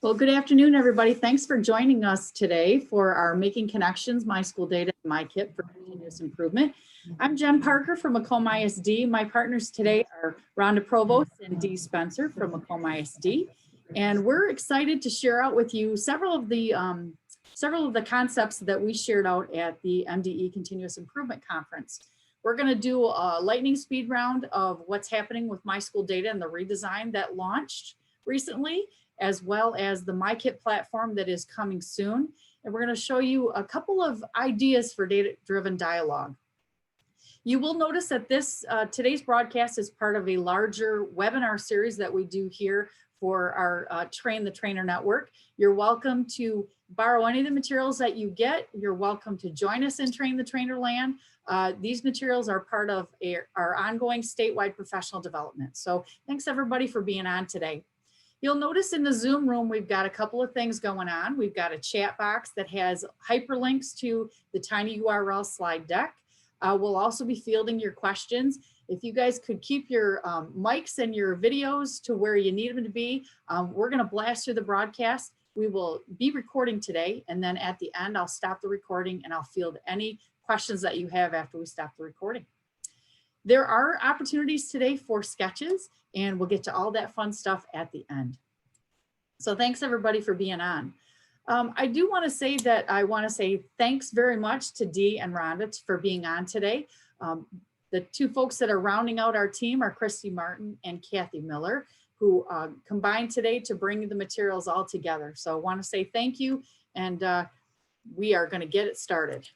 Well, good afternoon, everybody. Thanks for joining us today for our Making Connections, My School Data, and MICIP for Continuous Improvement. I'm Jen Parker from Macomb ISD. My partners today are Rhonda Provost and Dee Spencer from Macomb ISD. And we're excited to share out with you several of the concepts that we shared out at the MDE Continuous Improvement Conference. We're going to do a lightning speed round of what's happening with My School Data and the redesign that launched recently, as well as the MICIP platform that is coming soon. And we're going to show you a couple of ideas for data-driven dialogue. You will notice that today's broadcast is part of a larger webinar series that we do here for our Train the Trainer Network. You're welcome to borrow any of the materials that you get. You're welcome to join us in Train the Trainer Land. These materials are part of our ongoing statewide professional development. So thanks everybody for being on today. You'll notice in the Zoom room, we've got a couple of things going on. We've got a chat box that has hyperlinks to the tiny URL slide deck. We'll also be fielding your questions. If you guys could keep your mics and your videos to where you need them to be, we're gonna blast through the broadcast. We will be recording today, and then at the end, I'll stop the recording and I'll field any questions that you have after we stop the recording. There are opportunities today for sketches, and we'll get to all that fun stuff at the end. So thanks everybody for being on. I do want to say that I want to say thanks very much to Dee and Rhonda for being on today. The two folks that are rounding out our team are Christy Martin and Kathy Miller, who combined today to bring the materials all together. So I want to say thank you, and we are going to get it started.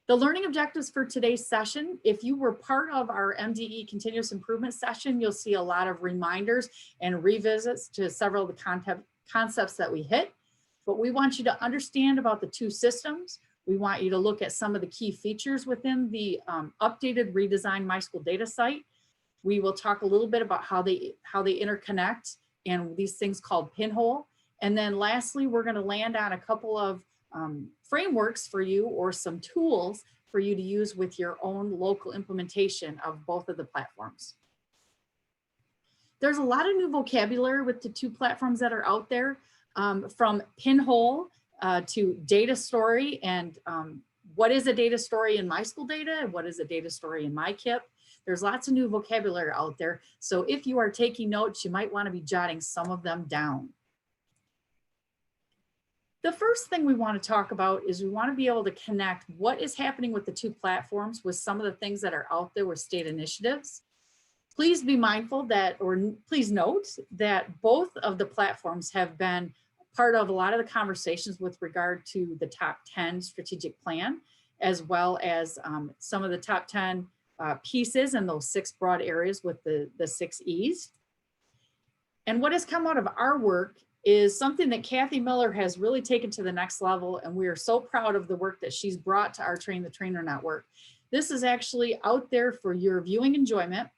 The learning objectives for today's session, if you were part of our MDE continuous improvement session, you'll see a lot of reminders and revisits to several of the concepts that we hit. But we want you to understand about the two systems. We want you to look at some of the key features within the updated redesigned My School Data site. We will talk a little bit about how they interconnect and these things called pinhole. And then lastly, we're going to land on a couple of frameworks for you, or some tools for you to use with your own local implementation of both of the platforms. There's a lot of new vocabulary with the two platforms that are out there, from pinhole to data story, and what is a data story in My School Data and what is a data story in MICIP. There's lots of new vocabulary out there. So if you are taking notes, you might want to be jotting some of them down. The first thing we want to talk about is we want to be able to connect what is happening with the two platforms with some of the things that are out there with state initiatives. Please be mindful that, or please note that both of the platforms have been part of a lot of the conversations with regard to the top 10 strategic plan, as well as some of the top 10 pieces in those 6 broad areas with the 6 E's. And what has come out of our work is something that Kathy Miller has really taken to the next level, and we are so proud of the work that she's brought to our Train the Trainer Network. This is actually out there for your viewing enjoyment.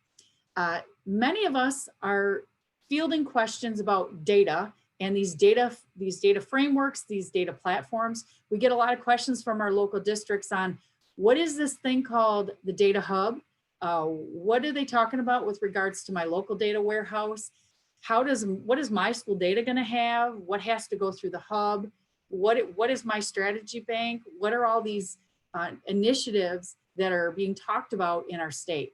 Many of us are fielding questions about data and these data frameworks, these data platforms. We get a lot of questions from our local districts on what is this thing called the data hub? What are they talking about with regards to my local data warehouse? What is My School Data going to have? What has to go through the hub? What is my strategy bank? What are all these initiatives that are being talked about in our state?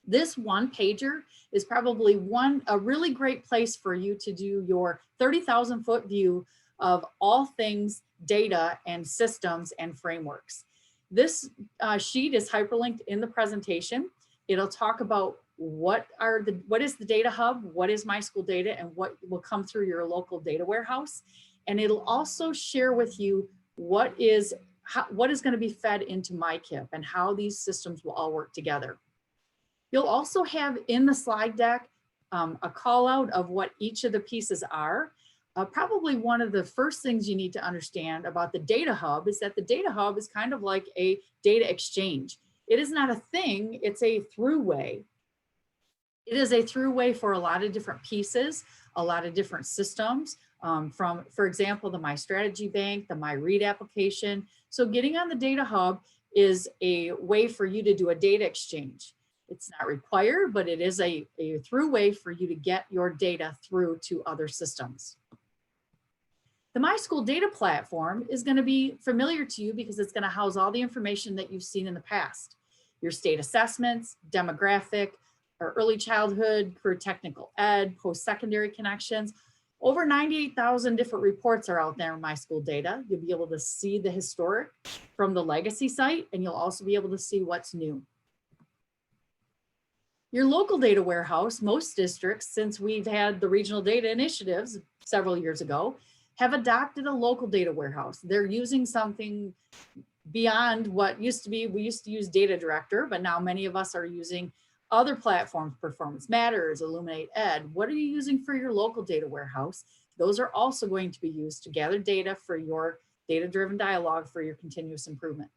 This one pager is probably a really great place for you to do your 30,000 foot view of all things data and systems and frameworks. This sheet is hyperlinked in the presentation. It'll talk about what is the data hub, what is My School Data, and what will come through your local data warehouse. And it'll also share with you what is going to be fed into MICIP and how these systems will all work together. You'll also have in the slide deck a call out of what each of the pieces are. Probably one of the first things you need to understand about the data hub is that the data hub is kind of like a data exchange. It is not a thing, it's a throughway. It is a throughway for a lot of different pieces, a lot of different systems, from, for example, the My Strategy Bank, the My Read application. So getting on the data hub is a way for you to do a data exchange. It's not required, but it is a throughway for you to get your data through to other systems. The MIschoolData platform is going to be familiar to you because it's going to house all the information that you've seen in the past. Your state assessments, demographic, or early childhood, career technical ed, post-secondary connections. Over 98,000 different reports are out there in MIschoolData. You'll be able to see the historic from the legacy site, and you'll also be able to see what's new. Your local data warehouse, most districts, since we've had the regional data initiatives several years ago, have adopted a local data warehouse. They're using something beyond what used to be. We used to use Data Director, but now many of us are using other platforms, Performance Matters, Illuminate Ed. What are you using for your local data warehouse? Those are also going to be used to gather data for your data-driven dialogue for your continuous improvement.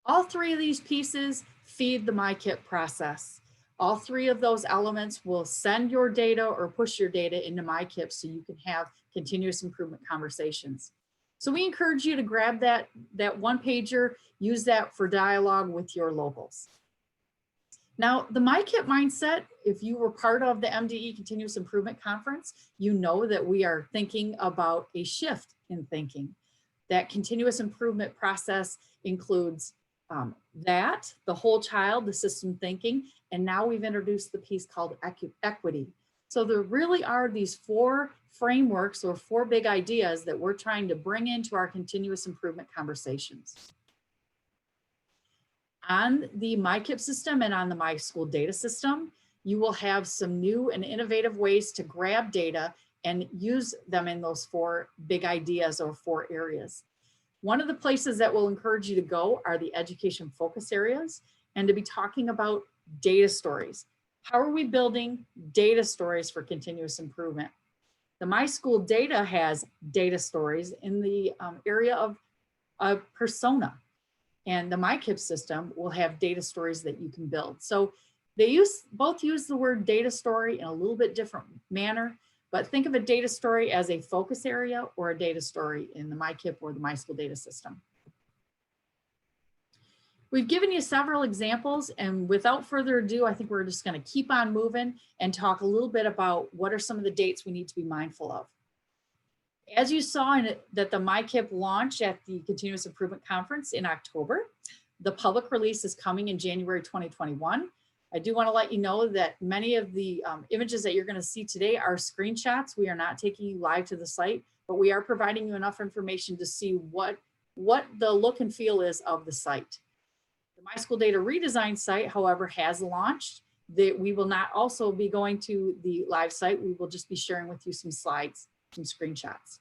All three of these pieces feed the MICIP process. All three of those elements will send your data or push your data into MICIP so you can have continuous improvement conversations. So we encourage you to grab that one pager, use that for dialogue with your locals. Now, the MICIP mindset, if you were part of the MDE Continuous Improvement Conference, you know that we are thinking about a shift in thinking. That continuous improvement process includes the whole child, the system thinking, and now we've introduced the piece called equity. So there really are these four frameworks or four big ideas that we're trying to bring into our continuous improvement conversations. On the MICIP system and on the MIschoolData system, you will have some new and innovative ways to grab data and use them in those four big ideas or four areas. One of the places that will encourage you to go are the education focus areas and to be talking about data stories. How are we building data stories for continuous improvement? The MIschoolData has data stories in the area of persona. And the MICIP system will have data stories that you can build. So they both use the word data story in a little bit different manner, but think of a data story as a focus area or a data story in the MICIP or the MIschoolData system. We've given you several examples, and without further ado, I think we're just going to keep on moving and talk a little bit about what are some of the dates we need to be mindful of. As you saw that the MICIP launched at the Continuous Improvement Conference in October, the public release is coming in January 2021. I do want to let you know that many of the images that you're going to see today are screenshots. We are not taking you live to the site, but we are providing you enough information to see what the look and feel is of the site. The MIschoolData redesign site, however, has launched. We will not also be going to the live site. We will just be sharing with you some slides, some screenshots.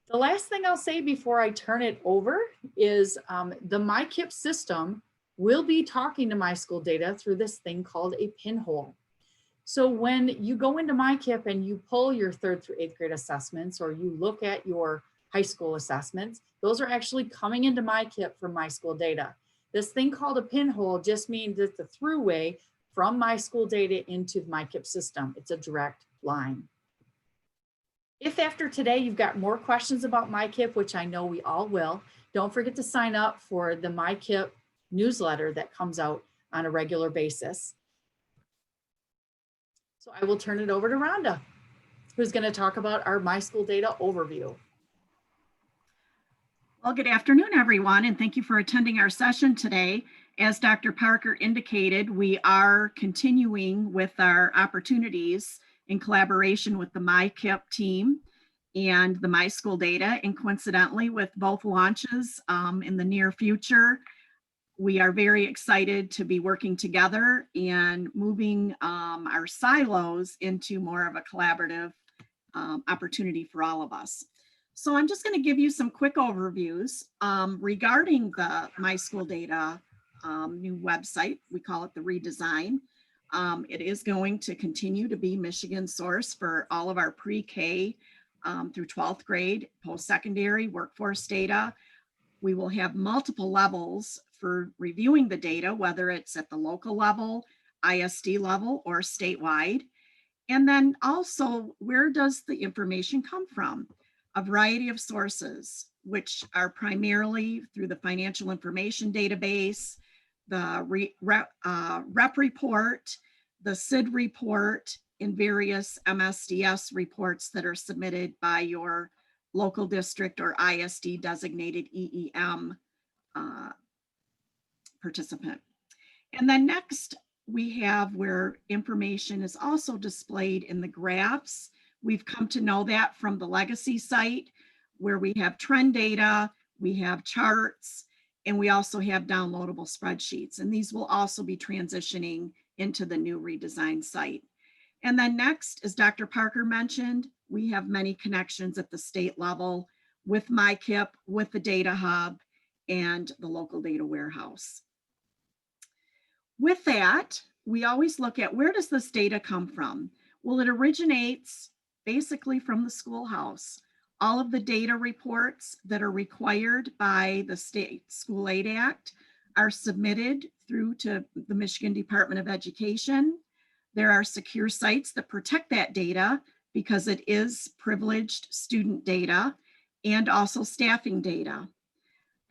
The last thing I'll say before I turn it over is the MICIP system will be talking to MIschoolData through this thing called a pinhole. So when you go into MICIP and you pull your 3rd through 8th grade assessments, or you look at your high school assessments, those are actually coming into MICIP from MIschoolData. This thing called a pinhole just means it's the throughway from MIschoolData into the MICIP system. It's a direct line. If after today you've got more questions about MICIP, which I know we all will, don't forget to sign up for the MICIP newsletter that comes out on a regular basis. So I will turn it over to Rhonda, who's going to talk about our MIschoolData overview. Well, good afternoon, everyone, and thank you for attending our session today. As Dr. Parker indicated, we are continuing with our opportunities in collaboration with the MICIP team and the MIschoolData, and coincidentally with both launches in the near future, we are very excited to be working together and moving our silos into more of a collaborative opportunity for all of us. So I'm just going to give you some quick overviews regarding the MIschoolData new website. We call it the redesign. It is going to continue to be Michigan's source for all of our pre-K through 12th grade, post-secondary, workforce data. We will have multiple levels for reviewing the data, whether it's at the local level, ISD level, or statewide. And then also, where does the information come from? A variety of sources, which are primarily through the financial information database, the REP report, the SID report, in various MSDS reports that are submitted by your local district or ISD designated EEM participant. And then next, we have where information is also displayed in the graphs. We've come to know that from the legacy site, where we have trend data, we have charts, and we also have downloadable spreadsheets. And these will also be transitioning into the new redesigned site. And then next, as Dr. Parker mentioned, we have many connections at the state level with MICIP, with the Data Hub, and the local data warehouse. With that, we always look at, where does this data come from? Well, it originates basically from the schoolhouse. All of the data reports that are required by the State School Aid Act are submitted through to the Michigan Department of Education. There are secure sites that protect that data because it is privileged student data and also staffing data.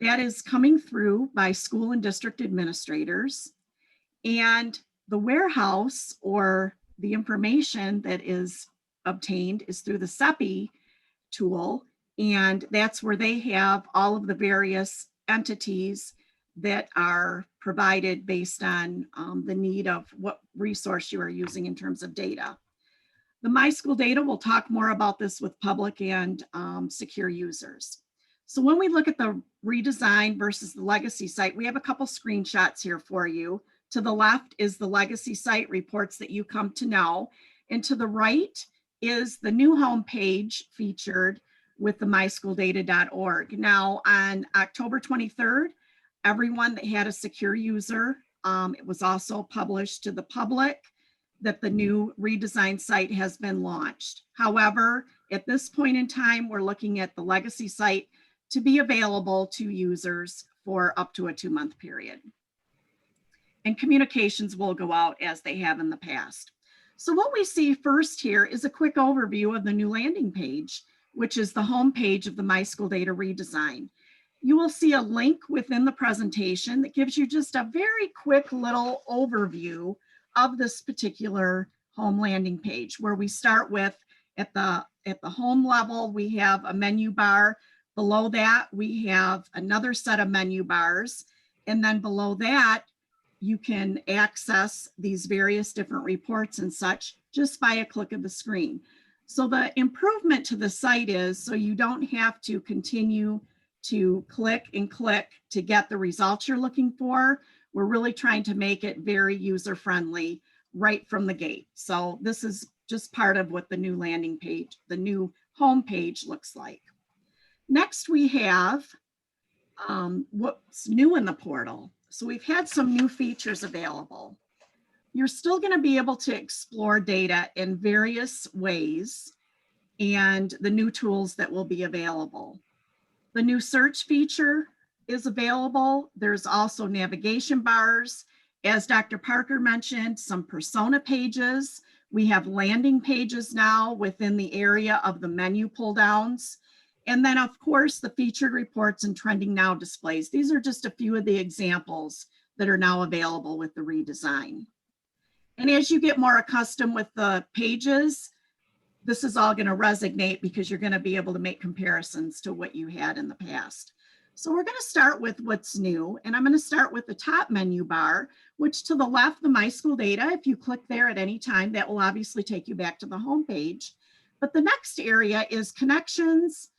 That is coming through by school and district administrators. And the warehouse, or the information that is obtained, is through the CEPI tool. And that's where they have all of the various entities that are provided based on the need of what resource you are using in terms of data. The MIschoolData will talk more about this with public and secure users. So when we look at the redesign versus the legacy site, we have a couple screenshots here for you. To the left is the legacy site reports that you come to know. And to the right is the new home page featured with the MIschooldata.org. Now on October 23rd, everyone that had a secure user, it was also published to the public that the new redesigned site has been launched. However, at this point in time, we're looking at the legacy site to be available to users for up to a 2-month period. And communications will go out as they have in the past. So what we see first here is a quick overview of the new landing page, which is the home page of the MIschooldata redesign. You will see a link within the presentation that gives you just a very quick little overview of this particular home landing page, where we start with at the home level, we have a menu bar. Below that, we have another set of menu bars. And then below that, you can access these various different reports and such just by a click of the screen. So the improvement to the site is, so you don't have to continue to click and click to get the results you're looking for. We're really trying to make it very user-friendly right from the gate. So this is just part of what the new landing page, the new home page looks like. Next, we have what's new in the portal. So we've had some new features available. You're still going to be able to explore data in various ways and the new tools that will be available. The new search feature is available. There's also navigation bars. As Dr. Parker mentioned, some persona pages. We have landing pages now within the area of the menu pull downs. And then of course, the featured reports and trending now displays. These are just a few of the examples that are now available with the redesign. And as you get more accustomed with the pages, this is all going to resonate because you're going to be able to make comparisons to what you had in the past. So we're going to start with what's new. And I'm going to start with the top menu bar, which to the left, the MIschooldata. If you click there at any time, that will obviously take you back to the home page. But the next area is connections,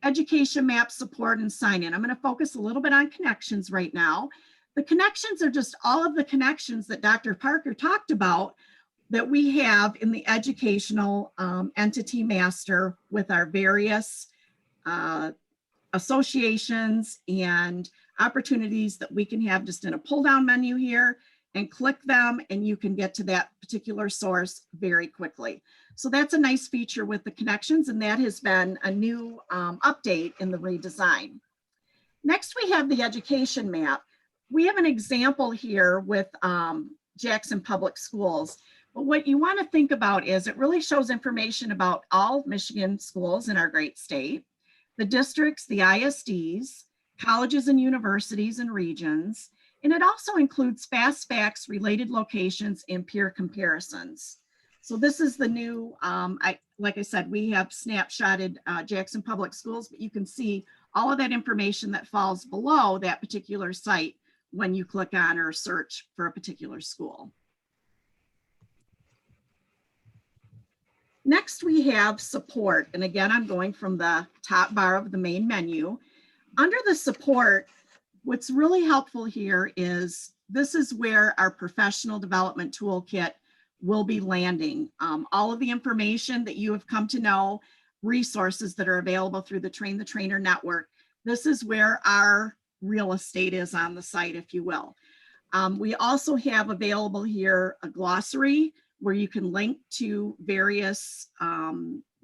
education map, support, and sign in. I'm going to focus a little bit on connections right now. The connections are just all of the connections that Dr. Parker talked about that we have in the educational entity master with our various associations and opportunities that we can have just in a pull down menu here and click them, and you can get to that particular source very quickly. So that's a nice feature with the connections, and that has been a new update in the redesign. Next, we have the education map. We have an example here with Jackson Public Schools. But what you want to think about is it really shows information about all Michigan schools in our great state, the districts, the ISDs, colleges and universities and regions, and it also includes fast facts, related locations, and peer comparisons. So this is the new, like I said, we have snapshotted Jackson Public Schools, but you can see all of that information that falls below that particular site when you click on or search for a particular school. Next, we have support. And again, I'm going from the top bar of the main menu. Under the support, what's really helpful here is this is where our professional development toolkit will be landing. All of the information that you have come to know, resources that are available through the Train the Trainer network. This is where our real estate is on the site, if you will. We also have available here a glossary where you can link to various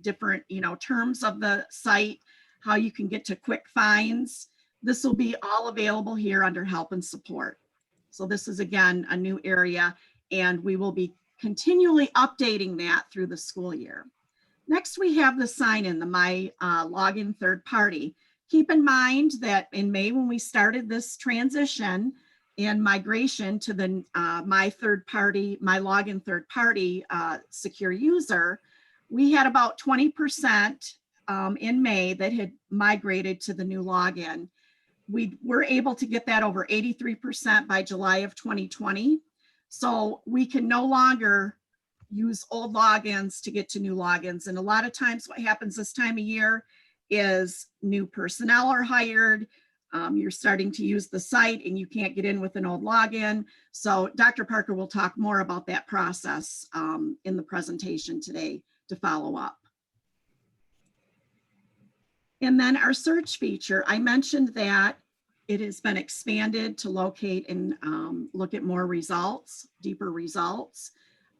different, terms of the site, how you can get to quick finds. This will be all available here under help and support. So this is, again, a new area, and we will be continually updating that through the school year. Next, we have the sign-in, the My Login Third Party. Keep in mind that in May, when we started this transition and migration to the My Login Third Party secure user, we had about 20% in May that had migrated to the new login. We were able to get that over 83% by July of 2020. So we can no longer use old logins to get to new logins. And a lot of times what happens this time of year is new personnel are hired. You're starting to use the site and you can't get in with an old login. So Dr. Parker will talk more about that process in the presentation today to follow up. And then our search feature, I mentioned that it has been expanded to locate and look at more results, deeper results.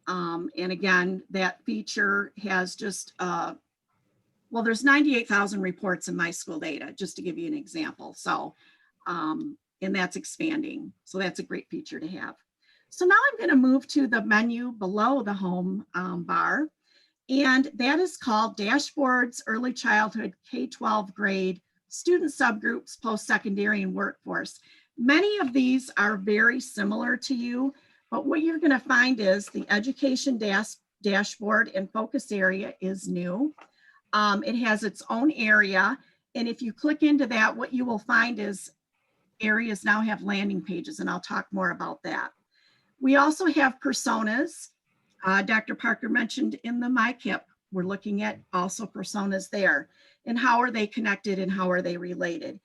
And again, that feature has just, well, there's 98,000 reports in MIschoolData, just to give you an example. So, and that's expanding. So that's a great feature to have. So now I'm gonna move to the menu below the home bar. And that is called Dashboards, Early Childhood, K-12 Grade, Student Subgroups, Post-Secondary, and Workforce. Many of these are very similar to you, but what you're gonna find is the Education Dashboard and Focus Area is new. It has its own area, and if you click into that, what you will find is areas now have landing pages, and I'll talk more about that. We also have personas. Dr. Parker mentioned in the MICIP, we're looking at also personas there, and how are they connected and how are they related.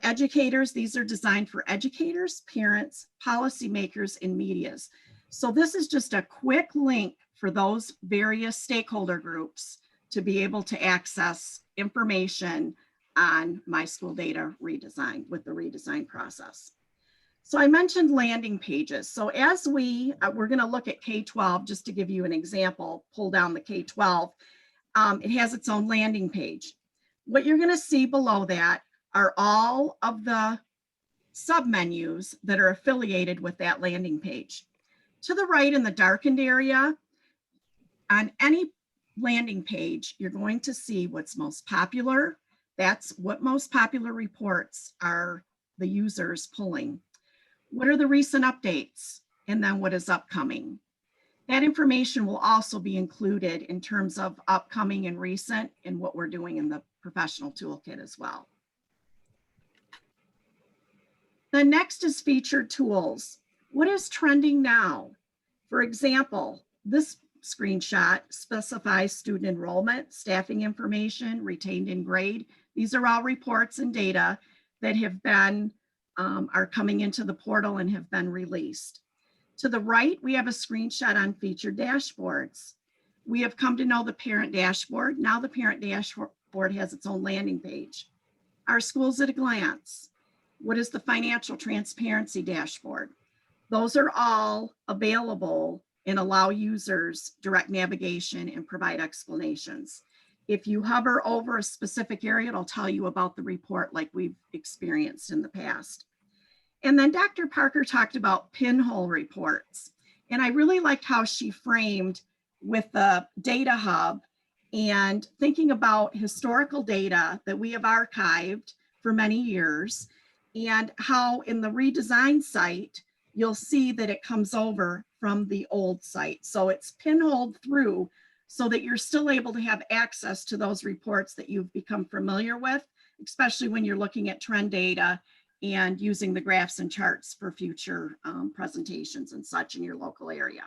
Educators, these are designed for educators, parents, policymakers, and medias. So this is just a quick link for those various stakeholder groups to be able to access information on MIschoolData redesign with the redesign process. So I mentioned landing pages. So as we're going to look at K-12, just to give you an example, pull down the K-12, it has its own landing page. What you're going to see below that are all of the submenus that are affiliated with that landing page. To the right in the darkened area, on any landing page, you're going to see what's most popular. That's what most popular reports are the users pulling. What are the recent updates? And then what is upcoming? That information will also be included in terms of upcoming and recent and what we're doing in the professional toolkit as well. The next is featured tools. What is trending now? For example, this screenshot specifies student enrollment, staffing information, retained in grade. These are all reports and data that have been, are coming into the portal and have been released. To the right, we have a screenshot on featured dashboards. We have come to know the parent dashboard. Now the parent dashboard has its own landing page. Our schools at a glance. What is the financial transparency dashboard? Those are all available and allow users direct navigation and provide explanations. If you hover over a specific area, it'll tell you about the report like we've experienced in the past. And then Dr. Parker talked about pinhole reports. And I really liked how she framed with the data hub and thinking about historical data that we have archived for many years and how in the redesign site, you'll see that it comes over from the old site. So it's pinholed through so that you're still able to have access to those reports that you've become familiar with, especially when you're looking at trend data and using the graphs and charts for future presentations and such in your local area.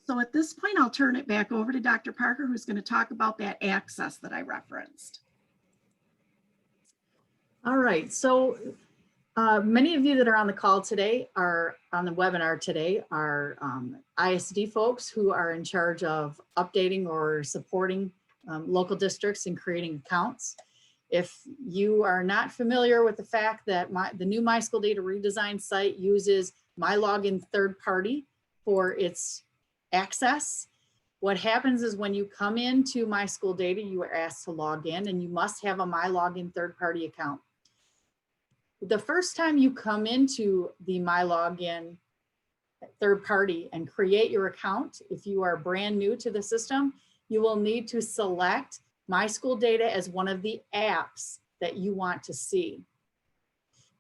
So at this point, I'll turn it back over to Dr. Parker, who's going to talk about that access that I referenced. All right, so many of you that are on the call today are on the webinar today are ISD folks who are in charge of updating or supporting local districts and creating accounts. If you are not familiar with the fact that the new MIschoolData redesign site uses MyLogin third party for its access, what happens is when you come into MIschoolData, you are asked to log in and you must have a MyLogin third party account. The first time you come into the MyLogin third party and create your account, if you are brand new to the system, you will need to select MIschoolData as one of the apps that you want to see.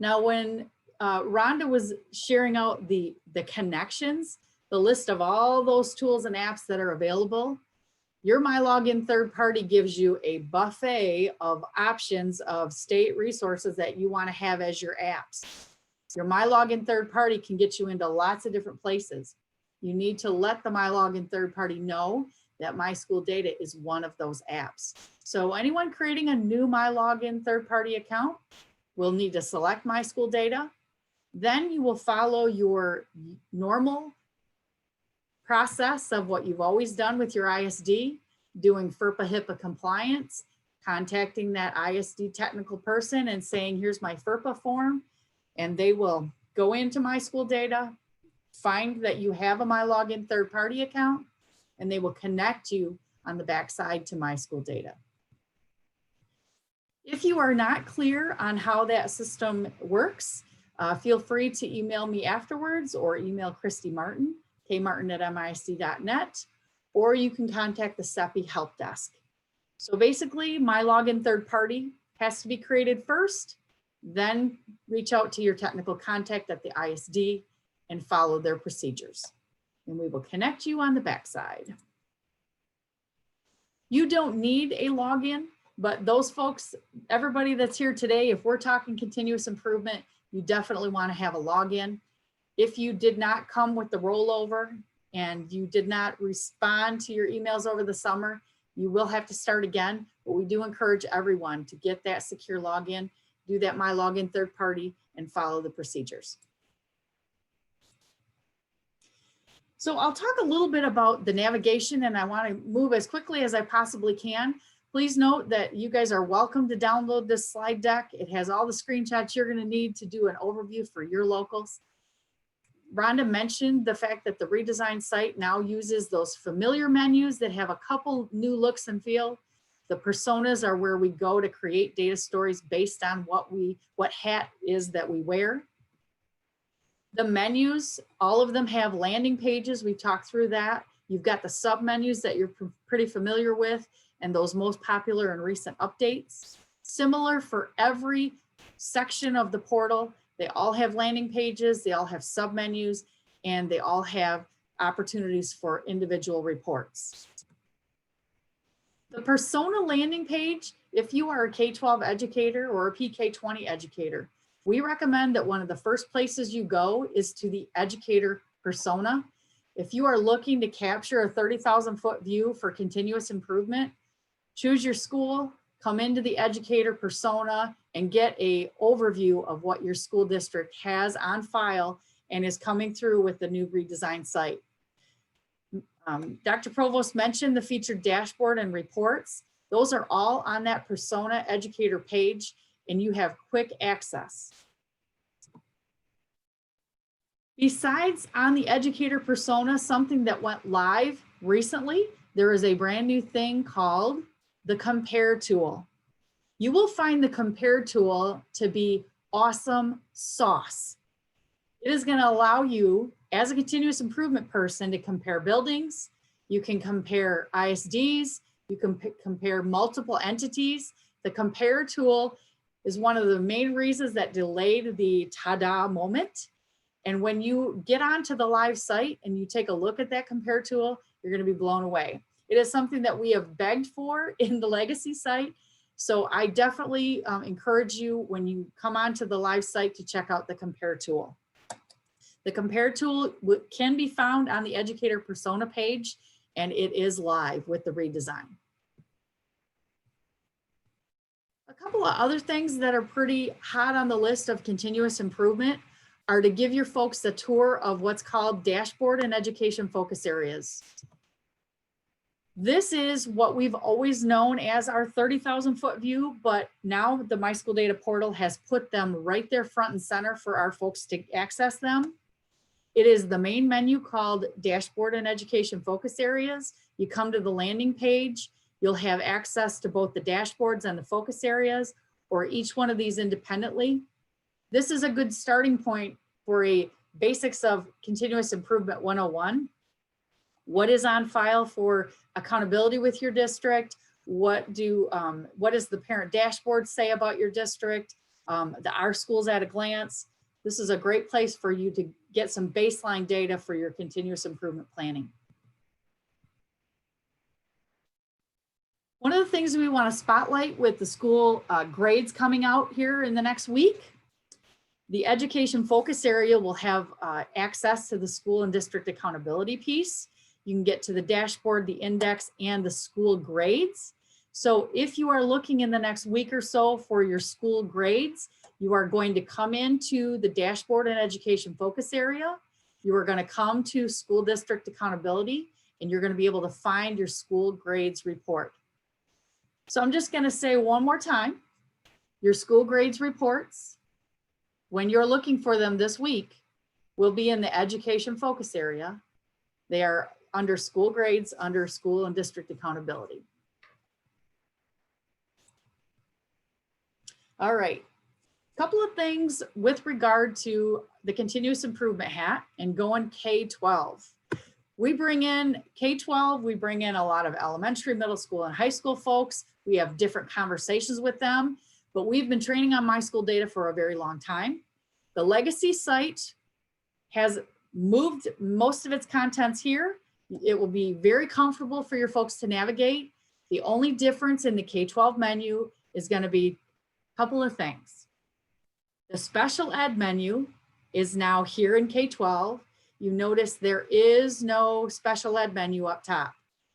Now, when Rhonda was sharing out the connections, the list of all those tools and apps that are available, your MyLogin third party gives you a buffet of options of state resources that you want to have as your apps. Your MyLogin third party can get you into lots of different places. You need to let the MyLogin third party know that MIschoolData is one of those apps. So anyone creating a new MyLogin third party account will need to select MIschoolData. Then you will follow your normal process of what you've always done with your ISD, doing FERPA HIPAA compliance, contacting that ISD technical person and saying, here's my FERPA form, and they will go into MIschoolData, find that you have a MyLogin third party account, and they will connect you on the backside to MIschoolData. If you are not clear on how that system works, feel free to email me afterwards or email Christy Martin, kmartin@misd.net, or you can contact the CEPI help desk. So basically, MyLogin third party has to be created first, then reach out to your technical contact at the ISD and follow their procedures. And we will connect you on the backside. You don't need a login, but those folks, everybody that's here today, if we're talking continuous improvement, you definitely want to have a login. If you did not come with the rollover and you did not respond to your emails over the summer, you will have to start again, but we do encourage everyone to get that secure login, do that MyLogin third party, and follow the procedures. So I'll talk a little bit about the navigation, and I want to move as quickly as I possibly can. Please note that you guys are welcome to download this slide deck. It has all the screenshots you're going to need to do an overview for your locals. Rhonda mentioned the fact that the redesigned site now uses those familiar menus that have a couple new looks and feel. The personas are where we go to create data stories based on what hat is that we wear. The menus, all of them have landing pages. We've talked through that. You've got the sub menus that you're pretty familiar with and those most popular and recent updates. Similar for every section of the portal. They all have landing pages, they all have sub-menus, and they all have opportunities for individual reports. The persona landing page, if you are a K-12 educator or a PK-20 educator, we recommend that one of the first places you go is to the educator persona. If you are looking to capture a 30,000-foot view for continuous improvement, choose your school, come into the educator persona and get an overview of what your school district has on file and is coming through with the new redesigned site. Dr. Provost mentioned the featured dashboard and reports. Those are all on that persona educator page and you have quick access. Besides on the educator persona, something that went live recently, there is a brand new thing called the Compare tool. You will find the Compare tool to be awesome sauce. It is going to allow you as a continuous improvement person to compare buildings. You can compare ISDs. You can compare multiple entities. The Compare tool is one of the main reasons that delayed the ta-da moment. And when you get onto the live site and you take a look at that compare tool, you're going to be blown away. It is something that we have begged for in the legacy site. So I definitely encourage you when you come onto the live site to check out the compare tool. The compare tool can be found on the educator persona page, and it is live with the redesign. A couple of other things that are pretty hot on the list of continuous improvement are to give your folks a tour of what's called dashboard and education focus areas. This is what we've always known as our 30,000 foot view, but now the MIschoolData portal has put them right there front and center for our folks to access them. It is the main menu called Dashboard and Education Focus Areas. You come to the landing page, you'll have access to both the dashboards and the focus areas, or each one of these independently. This is a good starting point for a basics of continuous improvement 101. What is on file for accountability with your district? What does the parent dashboard say about your district? Our schools at a glance. This is a great place for you to get some baseline data for your continuous improvement planning. One of the things we want to spotlight with the school grades coming out here in the next week, the education focus area will have access to the school and district accountability piece. You can get to the dashboard, the index, and the school grades. So if you are looking in the next week or so for your school grades, you are going to come into the dashboard and education focus area. You are going to come to school district accountability, and you're going to be able to find your school grades report. So I'm just going to say one more time, your school grades reports, when you're looking for them this week, will be in the education focus area. They are under school grades, under school and district accountability. All right, a couple of things with regard to the continuous improvement hat and going K-12. We bring in K-12, we bring in a lot of elementary, middle school, and high school folks. We have different conversations with them, but we've been training on MIschoolData for a very long time. The legacy site has moved most of its contents here. It will be very comfortable for your folks to navigate. The only difference in the K-12 menu is going to be a couple of things. The special ed menu is now here in K-12. You notice there is no special ed menu up top.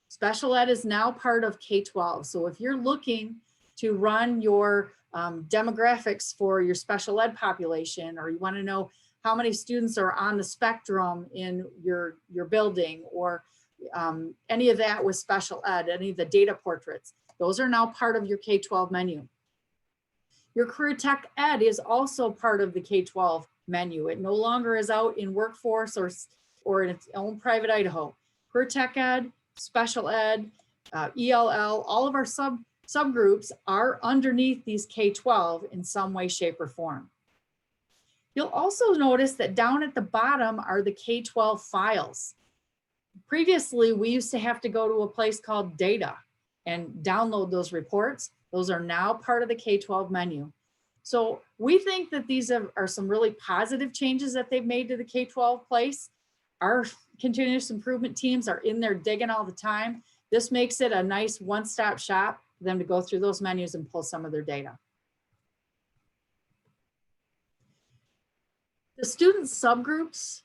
Special ed is now part of K-12. So if you're looking to run your demographics for your special ed population, or you want to know how many students are on the spectrum in your building, or any of that with special ed, any of the data portraits, those are now part of your K-12 menu. Your career tech ed is also part of the K-12 menu. It no longer is out in workforce or in its own private Idaho. Career tech ed, special ed, ELL, all of our subgroups are underneath these K-12 in some way, shape, or form. You'll also notice that down at the bottom are the K-12 files. Previously, we used to have to go to a place called Data and download those reports. Those are now part of the K-12 menu. So we think that these are some really positive changes that they've made to the K-12 place. Our continuous improvement teams are in there digging all the time. This makes it a nice one-stop shop for them to go through those menus and pull some of their data. The student subgroups,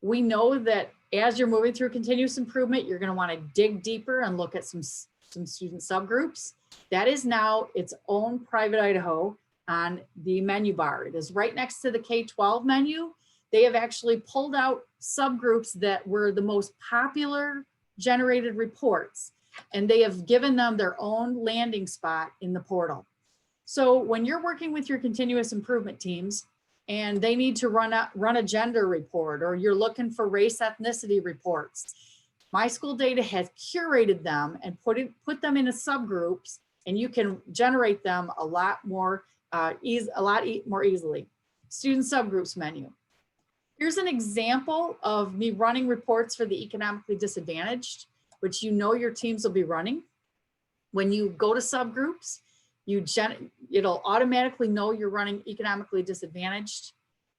we know that as you're moving through continuous improvement, you're going to want to dig deeper and look at some student subgroups. That is now its own private Idaho on the menu bar. It is right next to the K-12 menu. They have actually pulled out subgroups that were the most popular generated reports, and they have given them their own landing spot in the portal. So when you're working with your continuous improvement teams and they need to run a gender report, or you're looking for race ethnicity reports, MIschoolData has curated them and put them into subgroups, and you can generate them a lot more easily. Student subgroups menu. Here's an example of me running reports for the economically disadvantaged, which you know your teams will be running. When you go to subgroups, It'll automatically know you're running economically disadvantaged.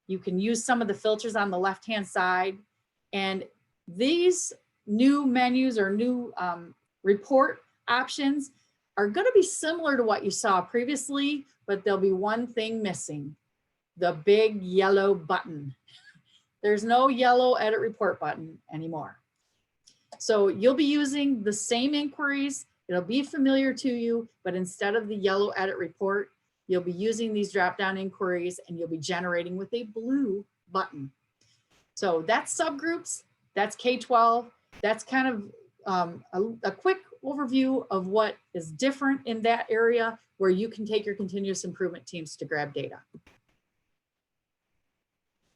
You can use some of the filters on the left-hand side. And these new menus or new report options are going to be similar to what you saw previously, but there'll be one thing missing: the big yellow button. There's no yellow edit report button anymore. So you'll be using the same inquiries. It'll be familiar to you, but instead of the yellow edit report, you'll be using these drop-down inquiries and you'll be generating with a blue button. So that's subgroups, that's K-12. That's kind of a quick overview of what is different in that area where you can take your continuous improvement teams to grab data.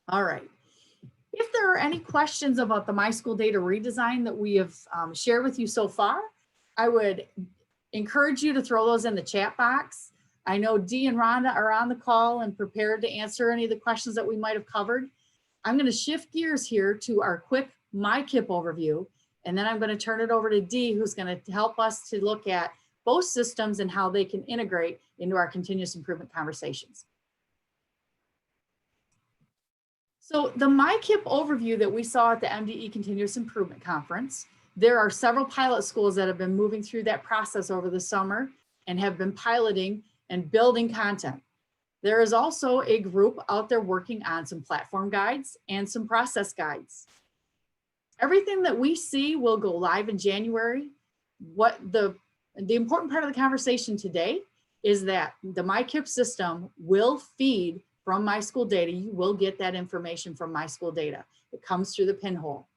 All right. If there are any questions about the MIschoolData redesign that we have shared with you so far, I would encourage you to throw those in the chat box. I know Dee and Rhonda are on the call and prepared to answer any of the questions that we might have covered. I'm going to shift gears here to our quick MICIP overview, and then I'm going to turn it over to Dee, who's going to help us to look at both systems and how they can integrate into our continuous improvement conversations. So the MICIP overview that we saw at the MDE Continuous Improvement Conference, there are several pilot schools that have been moving through that process over the summer and have been piloting and building content. There is also a group out there working on some platform guides and some process guides. Everything that we see will go live in January. What the important part of the conversation today is that the MICIP system will feed from MIschoolData. You will get that information from MIschoolData. It comes through the pinhole.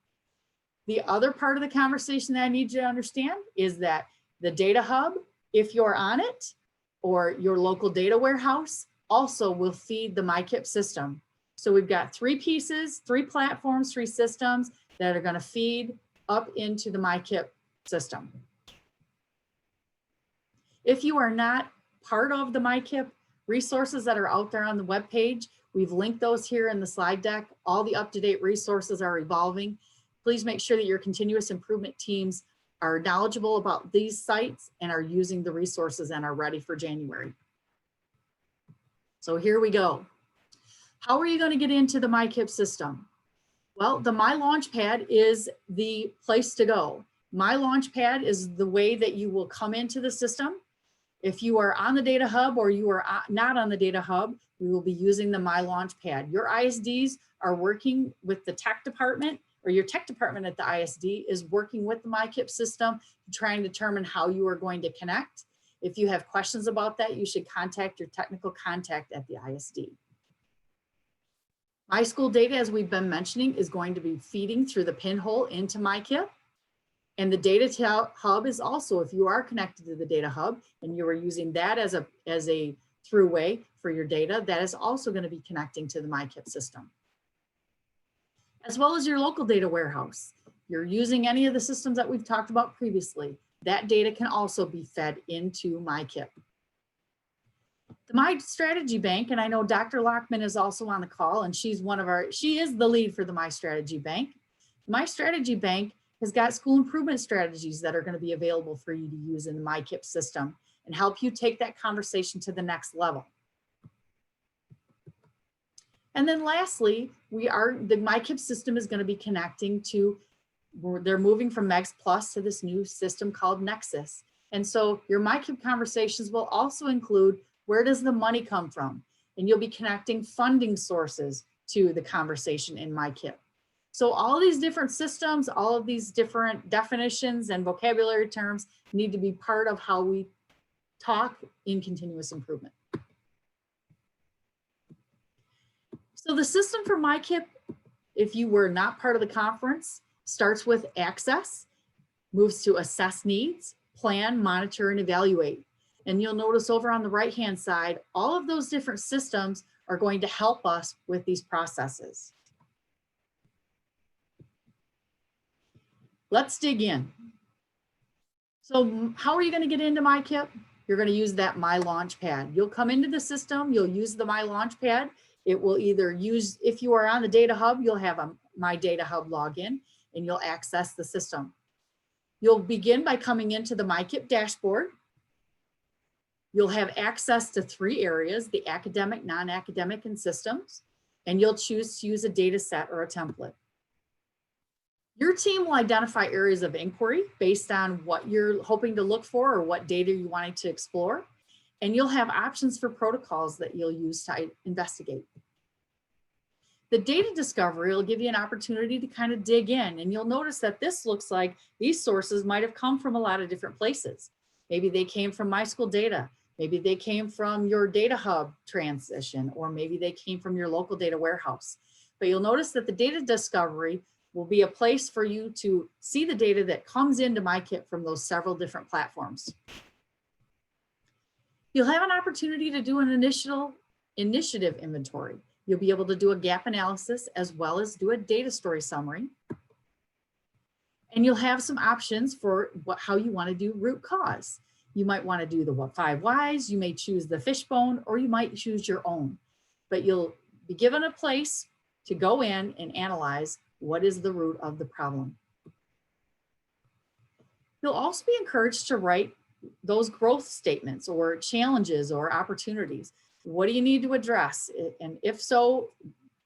The other part of the conversation that I need you to understand is that the data hub, if you're on it, or your local data warehouse, also will feed the MICIP system. So we've got 3 pieces, 3 platforms, 3 systems that are going to feed up into the MICIP system. If you are not part of the MICIP resources that are out there on the web page, we've linked those here in the slide deck. All the up-to-date resources are evolving. Please make sure that your continuous improvement teams are knowledgeable about these sites and are using the resources and are ready for January. So here we go. How are you going to get into the MICIP system? Well, the My Launchpad is the place to go. My Launchpad is the way that you will come into the system. If you are on the Data Hub or you are not on the Data Hub, we will be using the My Launchpad. Your ISDs are working with the tech department, or your tech department at the ISD is working with the MICIP system to try and determine how you are going to connect. If you have questions about that, you should contact your technical contact at the ISD. MIschoolData, as we've been mentioning, is going to be feeding through the pinhole into MICIP. And the data hub is also, if you are connected to the data hub and you are using that as a throughway for your data, that is also going to be connecting to the MICIP system. As well as your local data warehouse. You're using any of the systems that we've talked about previously. That data can also be fed into MICIP. The My Strategy Bank, and I know Dr. Lockman is also on the call, and she is the lead for the My Strategy Bank. My Strategy Bank has got school improvement strategies that are going to be available for you to use in the MICIP system and help you take that conversation to the next level. And then lastly, the MICIP system is going to be connecting to, they're moving from MEGS Plus to this new system called Nexus. And so your MICIP conversations will also include, where does the money come from? And you'll be connecting funding sources to the conversation in MICIP. So all these different systems, all of these different definitions and vocabulary terms need to be part of how we talk in continuous improvement. So the system for MICIP, if you were not part of the conference, starts with access, moves to assess needs, plan, monitor, and evaluate. And you'll notice over on the right-hand side, all of those different systems are going to help us with these processes. Let's dig in. So how are you going to get into MICIP? You're going to use that My Launchpad. You'll come into the system, you'll use the My Launchpad. It will either use, if you are on the Data Hub, you'll have a My Data Hub login and you'll access the system. You'll begin by coming into the MICIP dashboard. You'll have access to 3 areas, the academic, non-academic, and systems, and you'll choose to use a data set or a template. Your team will identify areas of inquiry based on what you're hoping to look for or what data you wanted to explore, and you'll have options for protocols that you'll use to investigate. The data discovery will give you an opportunity to kind of dig in, and you'll notice that this looks like these sources might have come from a lot of different places. Maybe they came from MIschoolData, maybe they came from your data hub transition, or maybe they came from your local data warehouse. But you'll notice that the data discovery will be a place for you to see the data that comes into MICIP from those several different platforms. You'll have an opportunity to do an initiative inventory. You'll be able to do a gap analysis as well as do a data story summary. And you'll have some options for how you want to do root cause. You might want to do the 5 whys, you may choose the fishbone, or you might choose your own. But you'll be given a place to go in and analyze what is the root of the problem. You'll also be encouraged to write those growth statements or challenges or opportunities. What do you need to address? And if so,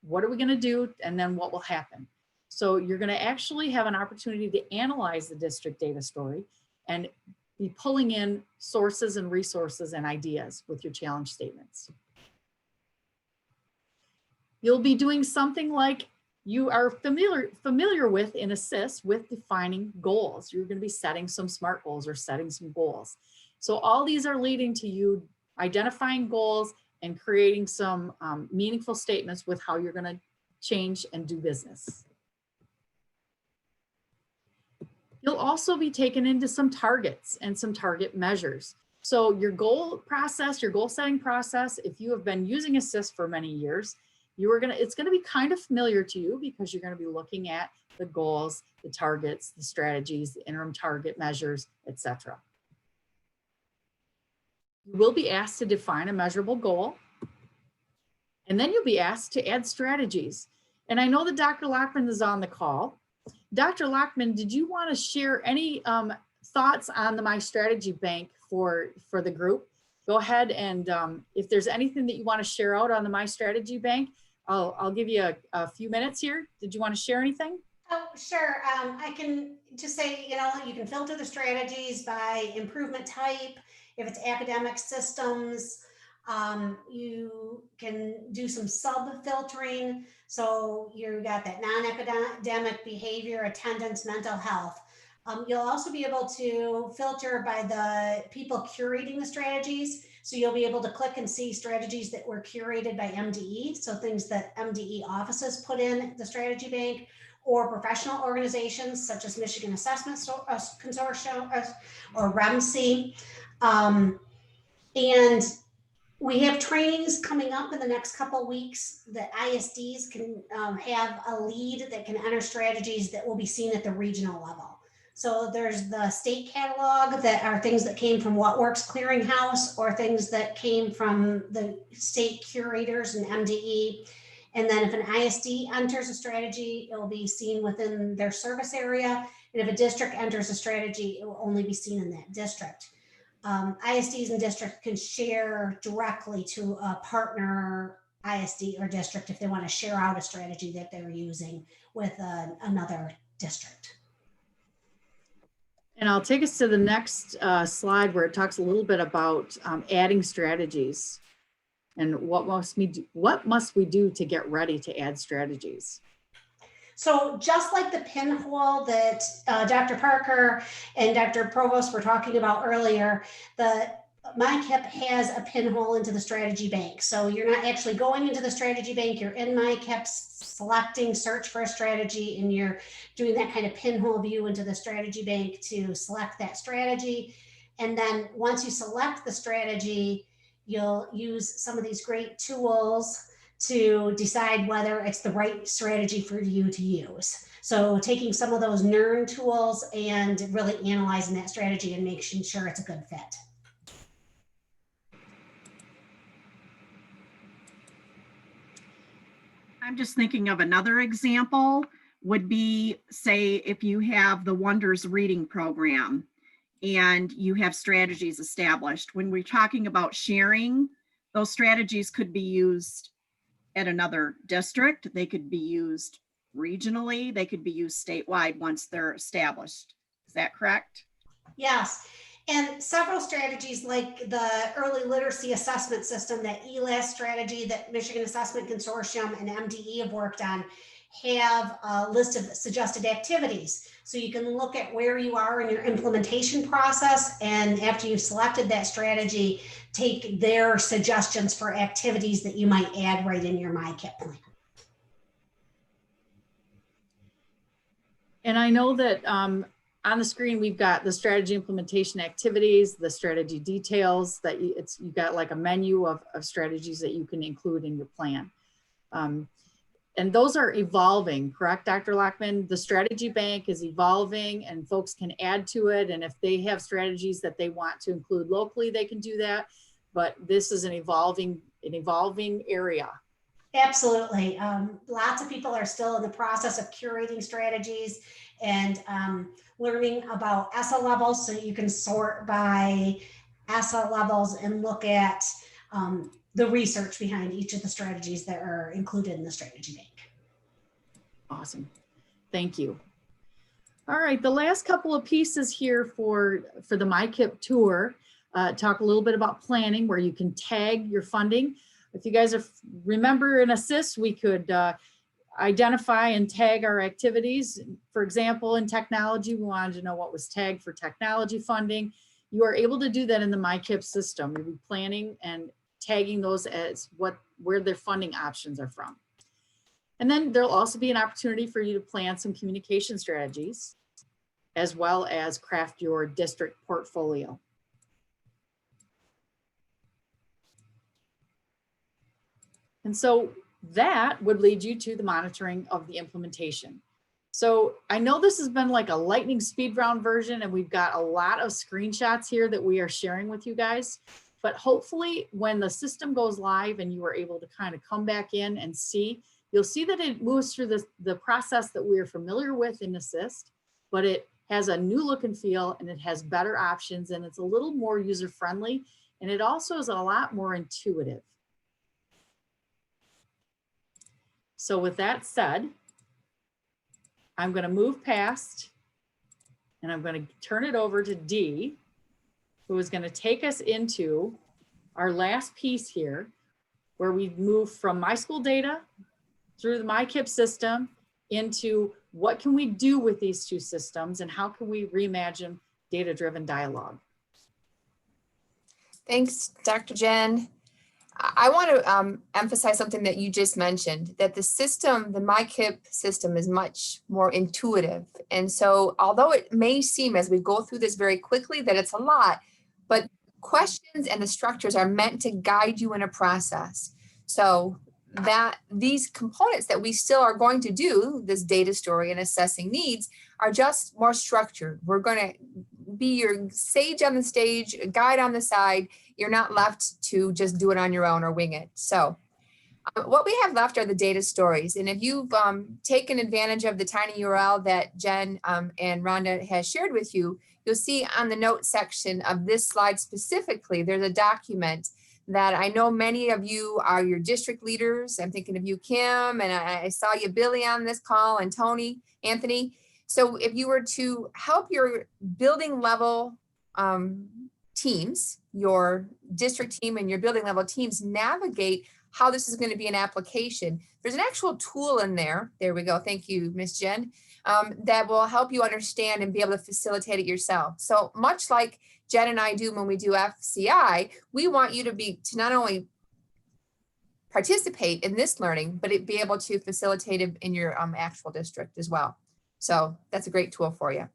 what are we going to do? And then what will happen? So you're going to actually have an opportunity to analyze the district data story and be pulling in sources and resources and ideas with your challenge statements. You'll be doing something like you are familiar with in ASSIST with defining goals. You're going to be setting some SMART goals or setting some goals. So all these are leading to you identifying goals and creating some meaningful statements with how you're going to change and do business. You'll also be taken into some targets and some target measures. So your goal process, your goal setting process, if you have been using ASSIST for many years, it's going to be kind of familiar to you because you're going to be looking at the goals, the targets, the strategies, the interim target measures, etc. You will be asked to define a measurable goal, and then you'll be asked to add strategies. And I know that Dr. Lockman is on the call. Dr. Lockman, did you want to share any thoughts on the My Strategy Bank for the group? Go ahead and if there's anything that you want to share out on the My Strategy Bank, I'll give you a few minutes here. Did you want to share anything? Oh, sure. I can just say, you can filter the strategies by improvement type. If it's academic systems, you can do some sub-filtering. So you got that non-academic behavior, attendance, mental health. You'll also be able to filter by the people curating the strategies. So you'll be able to click and see strategies that were curated by MDE. So things that MDE offices put in the strategy bank, or professional organizations such as Michigan Assessment Consortium or REMC. And we have trainings coming up in the next couple of weeks that ISDs can have a lead that can enter strategies that will be seen at the regional level. So there's the state catalog that are things that came from What Works Clearinghouse or things that came from the state curators and MDE. And then if an ISD enters a strategy, it will be seen within their service area. And if a district enters a strategy, it will only be seen in that district. ISDs and districts can share directly to a partner ISD or district if they want to share out a strategy that they're using with another district. And I'll take us to the next slide where it talks a little bit about adding strategies and what must we do to get ready to add strategies. So just like the pinhole that Dr. Parker and Dr. Provost were talking about earlier, the MICIP has a pinhole into the strategy bank. So you're not actually going into the strategy bank, you're in MICIP selecting search for a strategy, and you're doing that kind of pinhole view into the strategy bank to select that strategy. And then once you select the strategy, you'll use some of these great tools to decide whether it's the right strategy for you to use. So taking some of those NERN tools and really analyzing that strategy and making sure it's a good fit. I'm just thinking of another example would be, say, if you have the Wonders reading program and you have strategies established. When we're talking about sharing, those strategies could be used at another district. They could be used regionally. They could be used statewide once they're established. Is that correct? Yes. And several strategies like the early literacy assessment system, that ELAS strategy that Michigan Assessment Consortium and MDE have worked on, have a list of suggested activities. So you can look at where you are in your implementation process, and after you've selected that strategy, take their suggestions for activities that you might add right in your MICIP plan. And I know that on the screen, we've got the strategy implementation activities, the strategy details, that you've got like a menu of strategies that you can include in your plan. And those are evolving, correct, Dr. Lockman? The strategy bank is evolving and folks can add to it. And if they have strategies that they want to include locally, they can do that. But this is an evolving area. Absolutely. Lots of people are still in the process of curating strategies and learning about ESSA levels. So you can sort by ESSA levels and look at the research behind each of the strategies that are included in the strategy bank. Awesome. Thank you. All right, the last couple of pieces here for the MICIP tour, talk a little bit about planning, where you can tag your funding. If you guys remember in Assist, we could identify and tag our activities. For example, in technology, we wanted to know what was tagged for technology funding. You are able to do that in the MICIP system. You'll be planning and tagging those as where their funding options are from. And then there'll also be an opportunity for you to plan some communication strategies, as well as craft your district portfolio. And so that would lead you to the monitoring of the implementation. So I know this has been like a lightning speed round version, and we've got a lot of screenshots here that we are sharing with you guys. But hopefully when the system goes live and you are able to kind of come back in and see, you'll see that it moves through the process that we are familiar with in Assist, but it has a new look and feel, and it has better options, and it's a little more user-friendly, and it also is a lot more intuitive. So with that said, I'm going to move past, and I'm going to turn it over to Dee, who is going to take us into our last piece here, where we move from MIschoolData through the MICIP system into what can we do with these two systems and how can we reimagine data-driven dialogue. Thanks, Dr. Jen. I want to emphasize something that you just mentioned, that the system, the MICIP system, is much more intuitive. And so although it may seem as we go through this very quickly that it's a lot, but questions and the structures are meant to guide you in a process. So that these components that we still are going to do, this data story and assessing needs, are just more structured. We're going to be your sage on the stage, a guide on the side. You're not left to just do it on your own or wing it. So what we have left are the data stories. And if you've taken advantage of the tiny URL that Jen and Rhonda has shared with you, you'll see on the notes section of this slide specifically, there's a document that I know many of you are your district leaders. I'm thinking of you, Kim, and I saw you, Billy, on this call, and Tony, Anthony. So if you were to help your building level teams, your district team and your building level teams navigate how this is going to be an application, there's an actual tool in there. There we go. Thank you, Miss Jen. That will help you understand and be able to facilitate it yourself. So much like Jen and I do when we do FCI, we want you to not only participate in this learning, but be able to facilitate it in your actual district as well. So that's a great tool for you.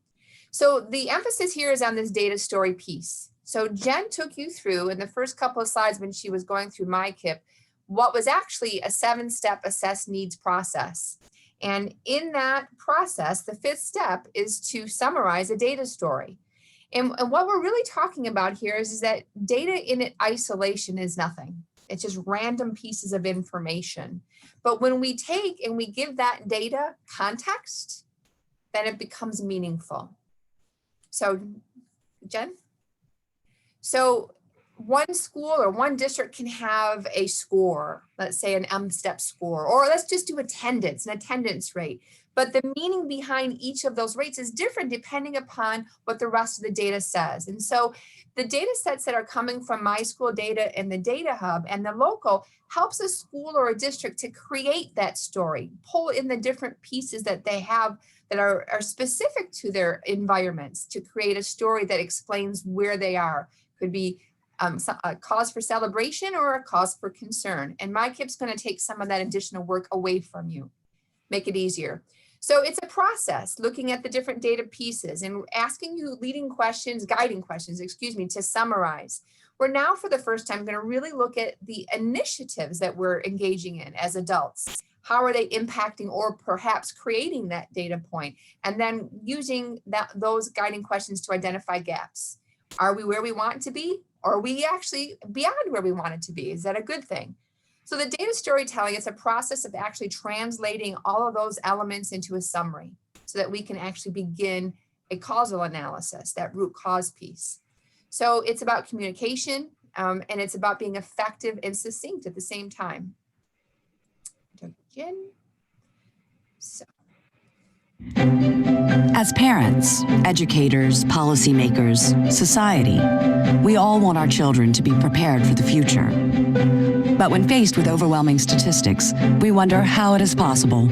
So the emphasis here is on this data story piece. So Jen took you through in the first couple of slides when she was going through MICIP, what was actually a 7-step assess needs process. And in that process, the 5th step is to summarize a data story. And what we're really talking about here is that data in isolation is nothing. It's just random pieces of information. But when we take and we give that data context, then it becomes meaningful. So Jen? So one school or one district can have a score, let's say an MSTEP score, or let's just do attendance, an attendance rate. But the meaning behind each of those rates is different depending upon what the rest of the data says. And so the data sets that are coming from MIschoolData and the Data Hub and the local helps a school or a district to create that story, pull in the different pieces that they have that are specific to their environments to create a story that explains where they are. Could be a cause for celebration or a cause for concern. And MICIP's going to take some of that additional work away from you, make it easier. So it's a process looking at the different data pieces and asking you leading questions, guiding questions, excuse me, to summarize. We're now for the first time going to really look at the initiatives that we're engaging in as adults. How are they impacting or perhaps creating that data point? And then using those guiding questions to identify gaps. Are we where we want to be? Or are we actually beyond where we want it to be? Is that a good thing? So the data storytelling is a process of actually translating all of those elements into a summary so that we can actually begin a causal analysis, that root cause piece. So it's about communication and it's about being effective and succinct at the same time. As parents, educators, policymakers, society, we all want our children to be prepared for the future. But when faced with overwhelming statistics, we wonder how it is possible.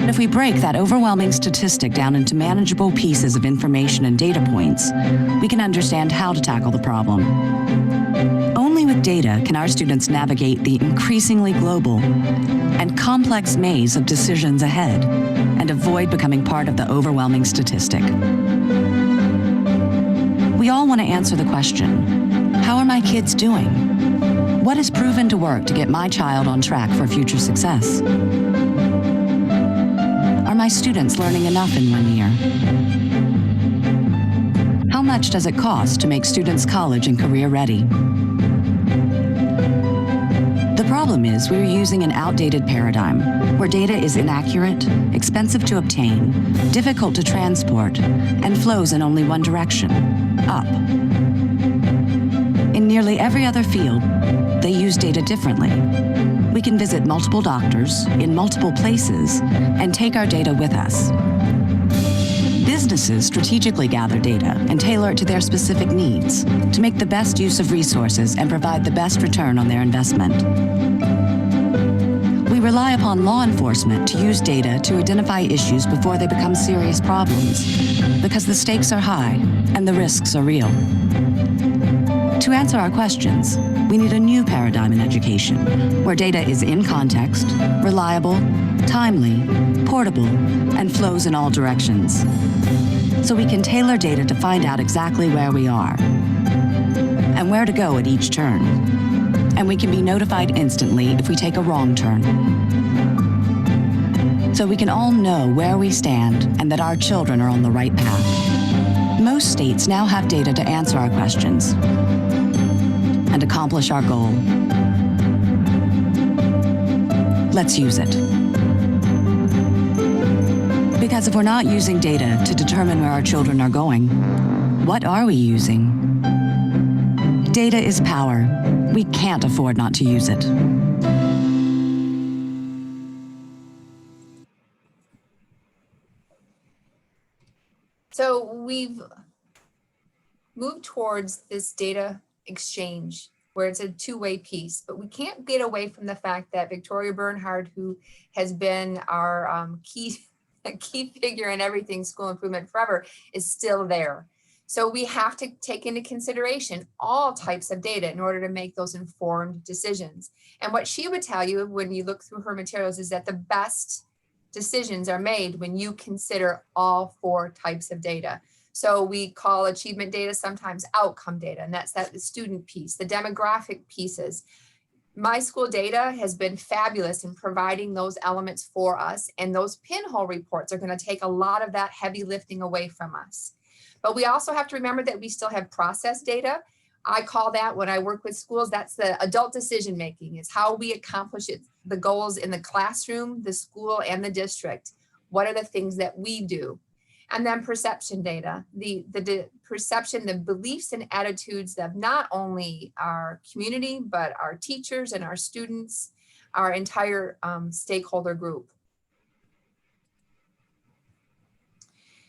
If we break that overwhelming statistic down into manageable pieces of information and data points, we can understand how to tackle the problem. Only with data can our students navigate the increasingly global and complex maze of decisions ahead and avoid becoming part of the overwhelming statistic. We all want to answer the question, how are my kids doing? What has proven to work to get my child on track for future success? Are my students learning enough in 1 year? How much does it cost to make students college and career ready? The problem is we're using an outdated paradigm where data is inaccurate, expensive to obtain, difficult to transport, and flows in only one direction, up. In nearly every other field, they use data differently. We can visit multiple doctors in multiple places and take our data with us. Businesses strategically gather data and tailor it to their specific needs to make the best use of resources and provide the best return on their investment. We rely upon law enforcement to use data to identify issues before they become serious problems, because the stakes are high and the risks are real. To answer our questions, we need a new paradigm in education, where data is in context, reliable, timely, portable, and flows in all directions. So we can tailor data to find out exactly where we are and where to go at each turn. And we can be notified instantly if we take a wrong turn. So we can all know where we stand and that our children are on the right path. Most states now have data to answer our questions and accomplish our goal. Let's use it. Because if we're not using data to determine where our children are going, what are we using? Data is power. We can't afford not to use it. So we've moved towards this data exchange where it's a two-way piece, but we can't get away from the fact that Victoria Bernhard, who has been our key figure in everything school improvement forever, is still there. So we have to take into consideration all types of data in order to make those informed decisions. And what she would tell you when you look through her materials is that the best decisions are made when you consider all four types of data. So we call achievement data sometimes outcome data, and that's that student piece, the demographic pieces. MIschoolData has been fabulous in providing those elements for us, and those pinhole reports are going to take a lot of that heavy lifting away from us. But we also have to remember that we still have process data. I call that, when I work with schools, that's the adult decision making. It's how we accomplish it, the goals in the classroom, the school, and the district. What are the things that we do? And then perception data, the perception, the beliefs and attitudes of not only our community, but our teachers and our students, our entire stakeholder group.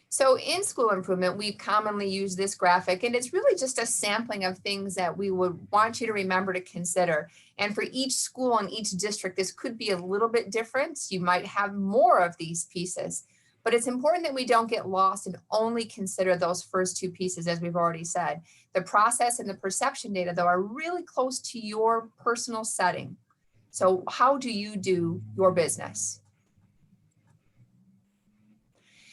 So in school improvement, we commonly use this graphic, and it's really just a sampling of things that we would want you to remember to consider. And for each school and each district, this could be a little bit different. You might have more of these pieces, but it's important that we don't get lost and only consider those first two pieces, as we've already said. The process and the perception data, though, are really close to your personal setting. So how do you do your business?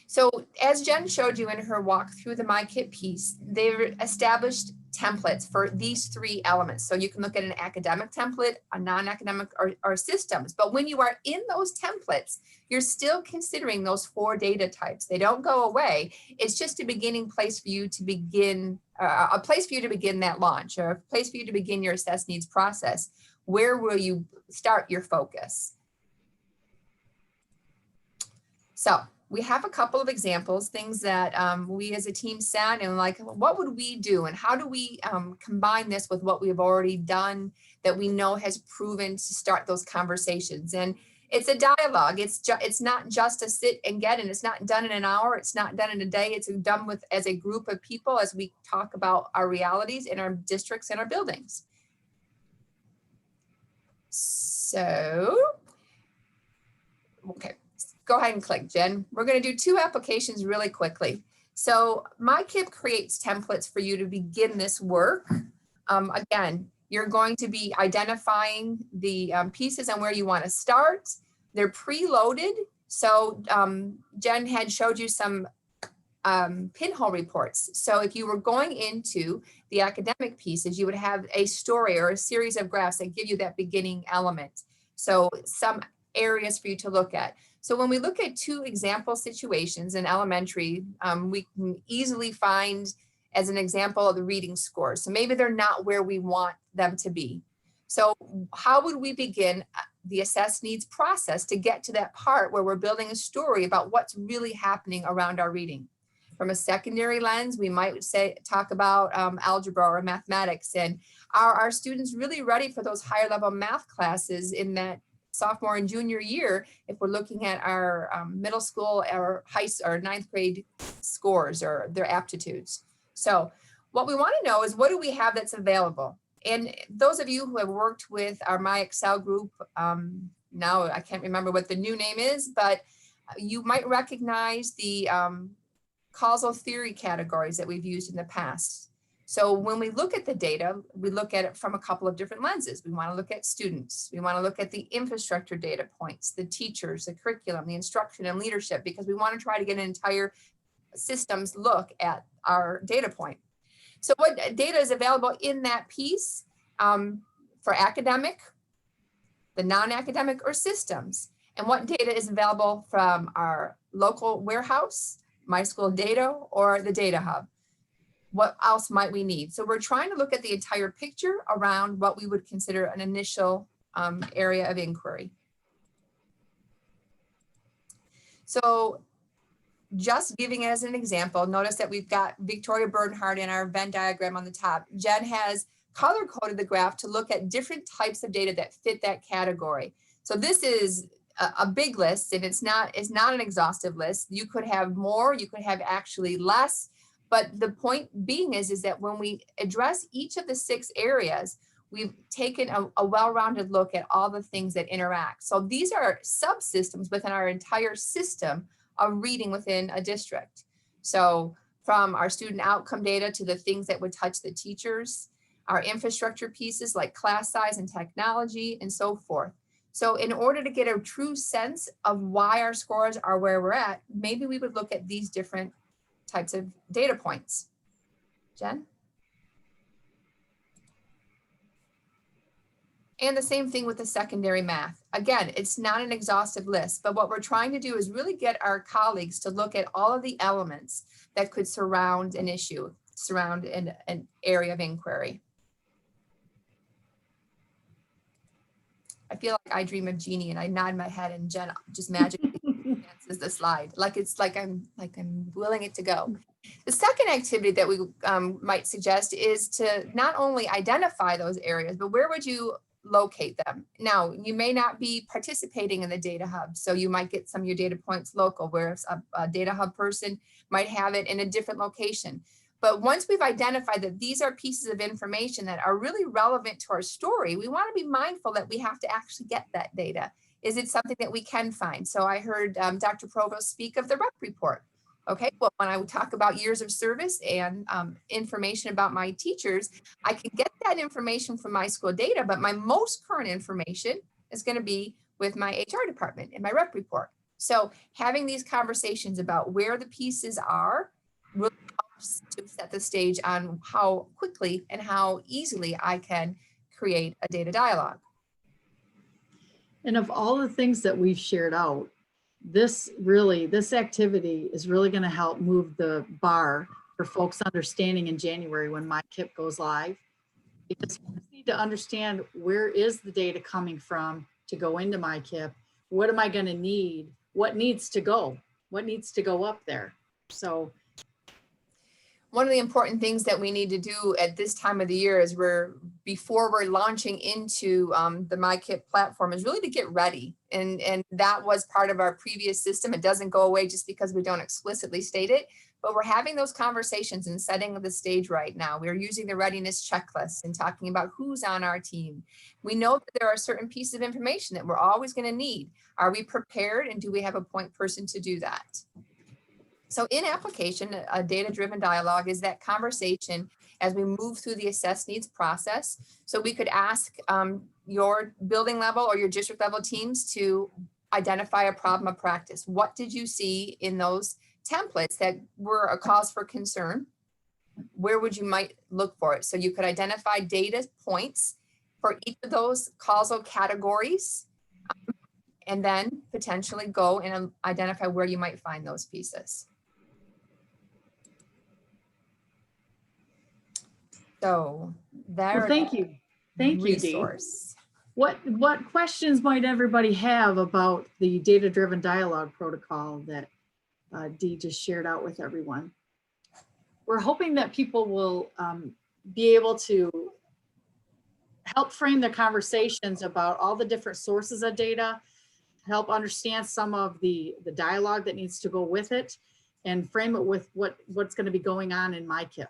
So as Jen showed you in her walk through the MICIP piece, they've established templates for these three elements. So you can look at an academic template, a non-academic, or systems. But when you are in those templates, you're still considering those 4 data types. They don't go away. It's just a beginning place for you to begin, a place for you to begin that launch, or a place for you to begin your assess needs process. Where will you start your focus? So we have a couple of examples, things that we as a team sat and like, what would we do? And how do we combine this with what we have already done that we know has proven to start those conversations? And it's a dialogue. It's not just a sit and get, and it's not done in an hour. It's not done in a day. It's done with as a group of people as we talk about our realities in our districts and our buildings. So, okay. Go ahead and click, Jen. We're going to do 2 applications really quickly. So MICIP creates templates for you to begin this work. Again, you're going to be identifying the pieces and where you want to start. They're preloaded. So Jen had showed you some pinhole reports. So if you were going into the academic pieces, you would have a story or a series of graphs that give you that beginning element. So some areas for you to look at. So when we look at 2 example situations in elementary, we can easily find as an example of the reading scores. So maybe they're not where we want them to be. So how would we begin the assess needs process to get to that part where we're building a story about what's really happening around our reading? From a secondary lens, we might talk about algebra or mathematics, and are our students really ready for those higher level math classes in that sophomore and junior year, if we're looking at our middle school or or 9th grade scores or their aptitudes. So what we want to know is, what do we have that's available? And those of you who have worked with our My Excel group, now I can't remember what the new name is, but you might recognize the causal theory categories that we've used in the past. So when we look at the data, we look at it from a couple of different lenses. We want to look at students. We want to look at the infrastructure data points, the teachers, the curriculum, the instruction and leadership, because we want to try to get an entire systems look at our data point. So what data is available in that piece for academic, the non-academic, or systems? And what data is available from our local warehouse, MIschoolData, or the Data Hub? What else might we need? So we're trying to look at the entire picture around what we would consider an initial area of inquiry. So just giving it as an example, notice that we've got Victoria Bernhardt in our Venn diagram on the top. Jen has color coded the graph to look at different types of data that fit that category. So this is a big list, and it's not an exhaustive list. You could have more, you could have actually less. But the point being is that when we address each of the 6 areas, we've taken a well-rounded look at all the things that interact. So these are subsystems within our entire system of reading within a district. So from our student outcome data to the things that would touch the teachers, our infrastructure pieces like class size and technology and so forth. So in order to get a true sense of why our scores are where we're at, maybe we would look at these different types of data points. Jen? And the same thing with the secondary math. Again, it's not an exhaustive list, but what we're trying to do is really get our colleagues to look at all of the elements that could surround an issue, surround an area of inquiry. I feel like I dream of Jeannie and I nod my head and Jen just magically answers is the slide. Like I'm willing it to go. The second activity that we might suggest is to not only identify those areas, but where would you locate them? Now, you may not be participating in the data hub, so you might get some of your data points local, whereas a data hub person might have it in a different location. But once we've identified that these are pieces of information that are really relevant to our story, we want to be mindful that we have to actually get that data. Is it something that we can find? So I heard Dr. Provost speak of the rep report. Okay, well, when I would talk about years of service and information about my teachers, I can get that information from MIschoolData, but my most current information is going to be with my HR department in my rep report. So having these conversations about where the pieces are really helps to set the stage on how quickly and how easily I can create a data dialogue. And of all the things that we've shared out, this activity is really going to help move the bar for folks understanding in January when MICIP goes live, because folks need to understand where is the data coming from to go into MICIP. What am I going to need? What needs to go? What needs to go up there? So one of the important things that we need to do at this time of the year is before we're launching into the MICIP platform is really to get ready. And that was part of our previous system. It doesn't go away just because we don't explicitly state it, but we're having those conversations and setting the stage right now. We're using the readiness checklist and talking about who's on our team. We know that there are certain pieces of information that we're always going to need. Are we prepared, and do we have a point person to do that? So in application, a data-driven dialogue is that conversation as we move through the assess needs process. So we could ask your building level or your district level teams to identify a problem of practice. What did you see in those templates that were a cause for concern? Where would you might look for it? So you could identify data points for each of those causal categories, and then potentially go and identify where you might find those pieces. So there. well, thank you. Thank you, Dee. Resource. What questions might everybody have about the data-driven dialogue protocol that Dee just shared out with everyone? We're hoping that people will be able to help frame their conversations about all the different sources of data, help understand some of the dialogue that needs to go with it, and frame it with what's going to be going on in MICIP.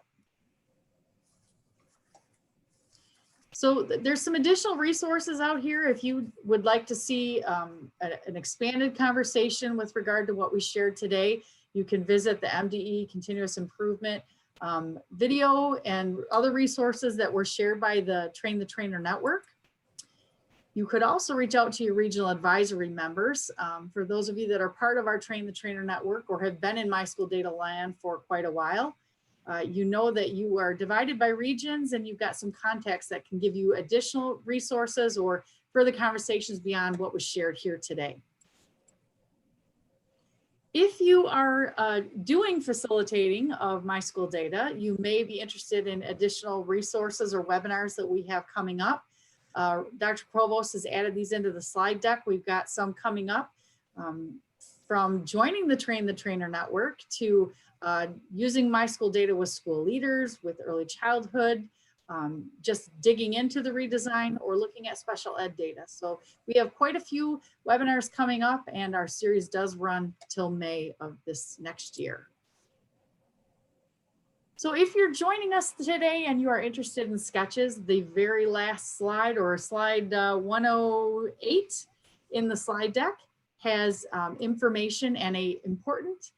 So there's some additional resources out here if you would like to see an expanded conversation with regard to what we shared today. You can visit the MDE Continuous Improvement video and other resources that were shared by the Train the Trainer Network. You could also reach out to your regional advisory members. For those of you that are part of our Train the Trainer Network or have been in MIschoolData land for quite a while, you know that you are divided by regions and you've got some contacts that can give you additional resources or further conversations beyond what was shared here today. If you are doing facilitating of MIschoolData, you may be interested in additional resources or webinars that we have coming up. Dr. Provost has added these into the slide deck. We've got some coming up from joining the Train the Trainer Network to using MIschoolData with school leaders, with early childhood, just digging into the redesign or looking at special ed data. So we have quite a few webinars coming up, and our series does run till May of this next year. So if you're joining us today and you are interested in sketches, the very last slide, or slide 108 in the slide deck, has information and an important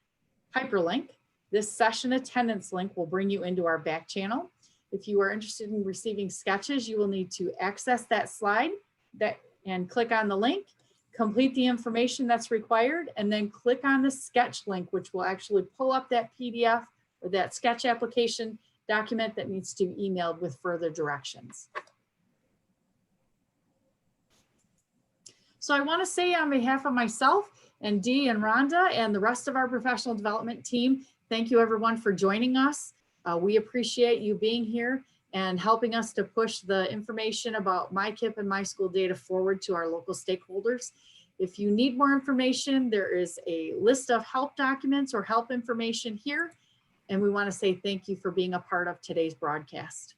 hyperlink. This session attendance link will bring you into our back channel. If you are interested in receiving sketches, you will need to access that slide and click on the link, complete the information that's required, and then click on the sketch link, which will actually pull up that PDF or that sketch application document that needs to be emailed with further directions. So I want to say on behalf of myself and Dee and Rhonda and the rest of our professional development team, thank you everyone for joining us. We appreciate you being here and helping us to push the information about MICIP and MIschoolData forward to our local stakeholders. If you need more information, there is a list of help documents or help information here. And we want to say thank you for being a part of today's broadcast.